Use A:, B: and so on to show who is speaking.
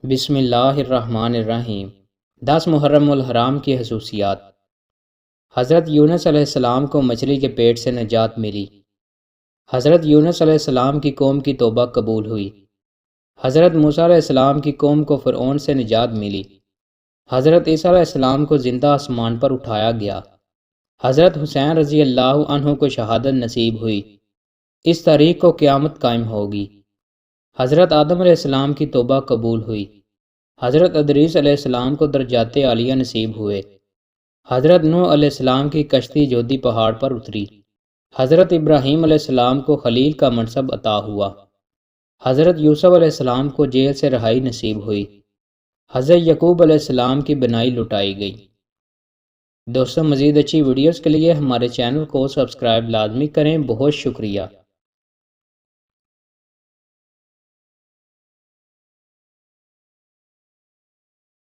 A: بسم اللہ الرحمن الرحیم۔ 10 محرم الحرام کی خصوصیات۔ حضرت یونس علیہ السلام کو مچھلی کے پیٹ سے نجات ملی۔ حضرت یونس علیہ السلام کی قوم کی توبہ قبول ہوئی۔ حضرت موسیٰ علیہ السلام کی قوم کو فرعون سے نجات ملی۔ حضرت عیسیٰ علیہ السلام کو زندہ آسمان پر اٹھایا گیا۔ حضرت حسین رضی اللہ عنہ کو شہادت نصیب ہوئی۔ اس تاریخ کو قیامت قائم ہوگی۔ حضرت آدم علیہ السلام کی توبہ قبول ہوئی۔ حضرت ادریس علیہ السلام کو درجات عالیہ نصیب ہوئے۔ حضرت نوح علیہ السلام کی کشتی جودی پہاڑ پر اتری۔ حضرت ابراہیم علیہ السلام کو خلیل کا منصب عطا ہوا۔ حضرت یوسف علیہ السلام کو جیل سے رہائی نصیب ہوئی۔ حضرت یعقوب علیہ السلام کی بنائی لٹائی گئی۔ دوستوں، مزید اچھی ویڈیوز کے لیے ہمارے چینل کو سبسکرائب لازمی کریں۔ بہت شکریہ۔